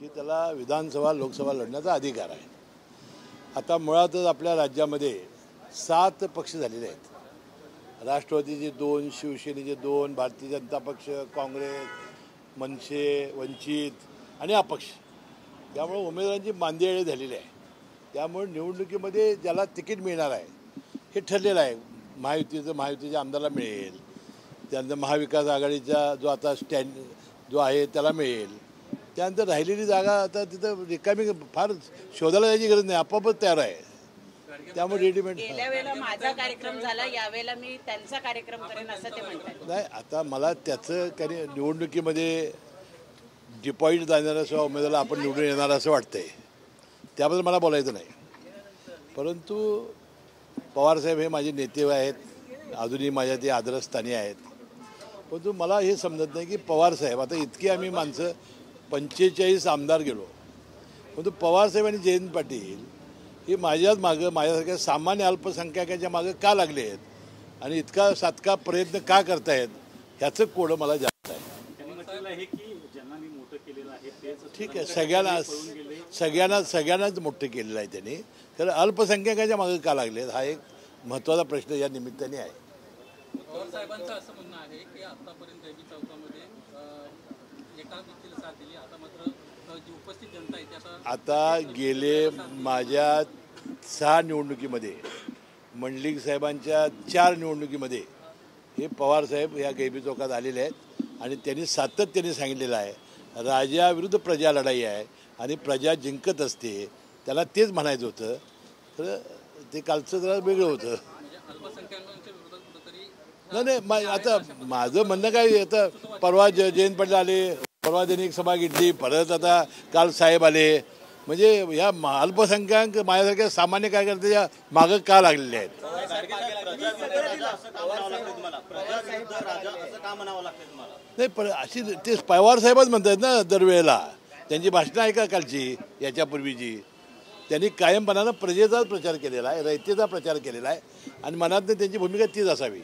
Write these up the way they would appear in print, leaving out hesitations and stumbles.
की त्याला विधानसभा लोकसभा लढण्याचा अधिकार आहे. आता मुळातच आपल्या राज्यामध्ये 7 पक्ष झालेले आहेत. राष्ट्रवादीचे 2, शिवसेनेचे 2, भारतीय जनता पक्ष, काँग्रेस, मनसे, वंचित आणि अपक्ष. त्यामुळे उमेदवारांची मांदियाळी झालेली आहे. त्यामुळे निवडणुकीमध्ये ज्याला तिकीट मिळणार आहे हे ठरलेलं आहे. महायुतीच्या आमदाराला मिळेल, त्यानंतर महाविकास आघाडीचा जो आता जो आहे त्याला मिळेल. त्यानंतर राहिलेली जागा आता तिथं रिकामी फार शोधायला जायची गरज नाही, आपोआपच तयार आहे. त्यामुळे रेडीमेड. गेल्या वेळेला माझा कार्यक्रम झाला, यावेळेला मी त्यांचा कार्यक्रम करेन असं ते म्हणतात. नाही, आता मला त्याचं काही निवडणुकीमध्ये डिपॉझिट जाणाऱ्या उमेदवाराला आपण निवडून येणार असं वाटतंय. त्याबद्दल मला बोलायचं नाही. परंतु पवारसाहेब हे माझे नेते आहेत, अजूनही माझ्या ते आदरस्थानी आहेत. परंतु मला हे समजत नाही की पवारसाहेब, आता इतकी आम्ही माणसं 45 आमदार गेलो, परंतु पवारसाहेब आणि जयंत पाटील हे माझ्याच मागं, माझ्यासारख्या सामान्य अल्पसंख्याकाच्या मागं का लागले आहेत आणि इतका सातका प्रयत्न का करतायत ह्याचं कोडं मला जास्त आहे. ठीक आहे, सगळ्यांनाच मोठं केलेलं आहे त्यांनी. तर अल्पसंख्याकाच्या मागं का लागले हा एक महत्त्वाचा प्रश्न या निमित्ताने आहे. साहेबांचं असं म्हणणं आहे की आतापर्यंत जैविक चौकामध्ये एका व्यक्तीला साथ दिली, आता मात्र जी उपस्थित जनता आहे आता गेले माझ्या 6 निवडणुकीमध्ये, मंडलिक साहेबांच्या 4 निवडणुकीमध्ये हे पवारसाहेब ह्या गैबी चौकात आलेले आहेत आणि त्यांनी सातत्याने सांगितलेलं आहे राजाविरुद्ध प्रजा लढाई आहे आणि प्रजा जिंकत असते. त्याला तेच म्हणायचं होतं. तर ते कालचं जरा वेगळं होतं. नाही, आता माझं म्हणणं काय, आता परवा जयंत पाटील आले, परवा त्यांनी एक सभा घेतली, परत आता काल साहेब आले. म्हणजे या अल्पसंख्याक माझ्यासारख्या सामान्य कार्यकर्त्याच्या मागं का लागलेले आहेत? नाही, पण अशी ते पवार साहेबच म्हणतात ना दरवेळेला. त्यांची भाषणं ऐका कालची, याच्यापूर्वीची. त्यांनी कायमपणानं प्रजेचाच प्रचार केलेला आहे, रयतेचा प्रचार केलेला आहे आणि मनात त्यांची भूमिका तीच असावी.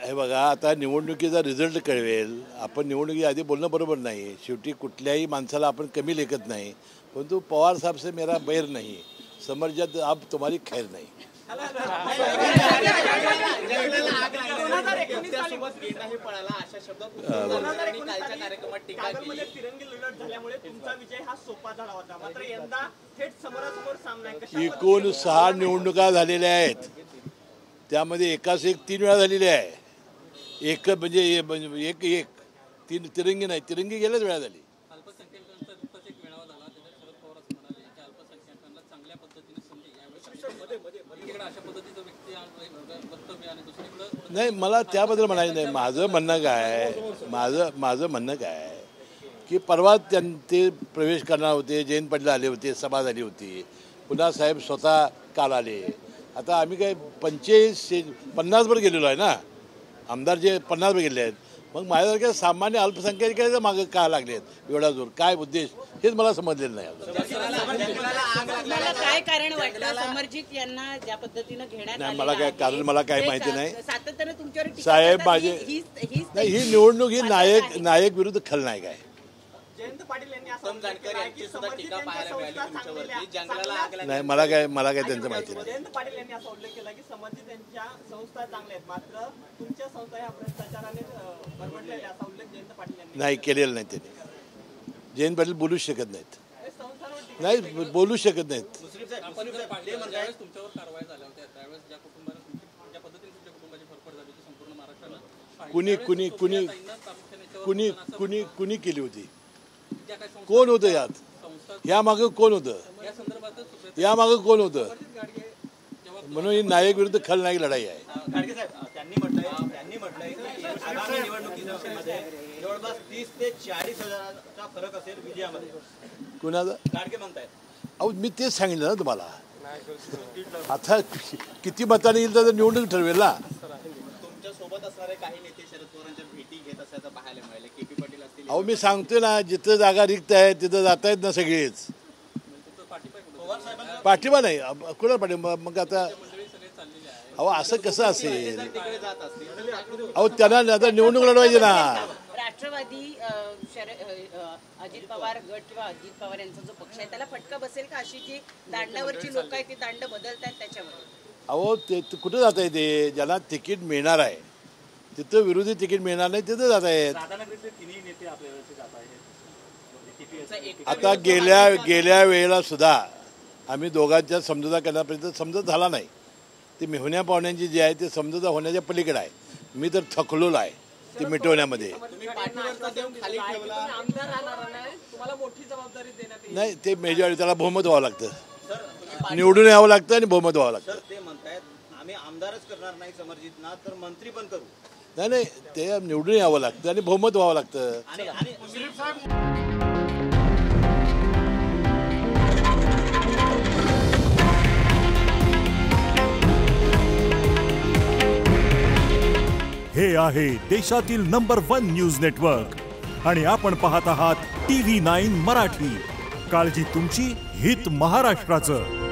हे बघा, आता निवडणुकीचा रिझल्ट कळवेल. आपण निवडणुकी आधी बोलणं बरोबर नाही. शेवटी कुठल्याही माणसाला आपण कमी लेखत नाही. परंतु पवार साहेब से मेरा बैर नाही, समर्जात अब तुम्हारी खैर नाही. एकूण 6 निवडणुका झालेल्या आहेत, त्यामध्ये एकाच एक 3 वेळा झालेली आहे. एक म्हणजे एक तिरंगी नाही, तिरंगी गेल्याच वेळा झाली. नाही, मला त्याबद्दल म्हणायचं नाही. माझं म्हणणं काय की परवा ते प्रवेश करणार होते, जयंत पाटील आले होते, सभा झाली होती, पुन्हा साहेब स्वतः काल आले. आता आम्ही काय 50 वर गेलेलो आहे ना, आमदार जे 50 वर गेले आहेत. मग माझ्यासारख्या सामान्य अल्पसंख्याकाच्या मागं का लागले आहेत एवढा जोर? काय उद्देश हेच मला समजलेलं नाही. काय कारण वाटतं समर्जित यांना ज्या पद्धतीनं घेण्यात नाही, मला काय माहिती नाही. सातत्याने तुमच्यावर साहेब माझे नाही, ही निवडणूक ही नायक विरुद्ध खलनायक आहे. नाही, मला काय त्यांचं माहिती नाही. नाही, केलेलं नाही त्यांनी. जयंत पाटील बोलूच शकत नाहीत. नाही, बोलू शकत नाहीत. कुणी केली होती? कोण होतं यात? या मागं कोण होतं? म्हणून ही नायक विरुद्ध खलनायक लढाई आहे. त्यांनी म्हटलंय की आगामी निवडणुकीमध्ये जवळपास 30 ते 40 हजाराचा फरक असेल विजयामध्ये. कुणाचा? गाडगे म्हणतायत. अहो, मी तेच सांगितलं ना तुम्हाला. आता किती मतांनी येईल तर निवडणूक ठरवेल ना. तुमच्या सोबत असणारे काही नेते शरद पवारांच्या भेटी घेत असल्याचं पाहायला मिळालं. केपी पाटील असतील. अहो, मी सांगतोय ना, जिथं जागा रिक्त आहे तिथं जात आहेत ना सगळेच. पाठिंबा नाही, कुणाला पाठिंबा? मग आता अहो असं कसं असेल? अहो त्यांना आता निवडणूक लढवायची ना. राष्ट्रवादी अजित पवार गट किंवा अजित पवार यांचा जो पक्ष आहे त्याला फटका बसेल का? अशी जी दांडावरची लोक आहेत ती दांड बदलतात त्याच्यावर. अहो ते कुठं जात आहे ते? ज्यांना तिकीट मिळणार आहे तिथं विरोधी तिकीट मिळणार नाही तिथं जात आहेत. राधानगरीतले तिन्ही नेते आपल्या वेळेचे जात आहेत. आता गेल्या वेळेला सुद्धा आम्ही दोघांच्या समजुता करण्यापर्यंत समजत झाला नाही. ती मेहुण्या पाहुण्यांची जी आहे ती समजुता होण्याच्या पलीकडे आहे. मी तर थकलोला आहे ती मिटवण्यामध्ये. नाही ते मेजॉरिटी त्याला बहुमत व्हावं लागतं, निवडून यावं लागतं आणि बहुमत व्हावं लागतं. ते म्हणतायत आम्ही आमदारच करणार नाही समर्जितना तर मंत्री पण करू. नाही ते निवडून यावं लागतं आणि बहुमत व्हावं लागतं. हे आहे देशातील नंबर 1 न्यूज नेटवर्क आणि आपण पाहत आहात TV9 मराठी. काळजी तुमची, हित महाराष्ट्राचं.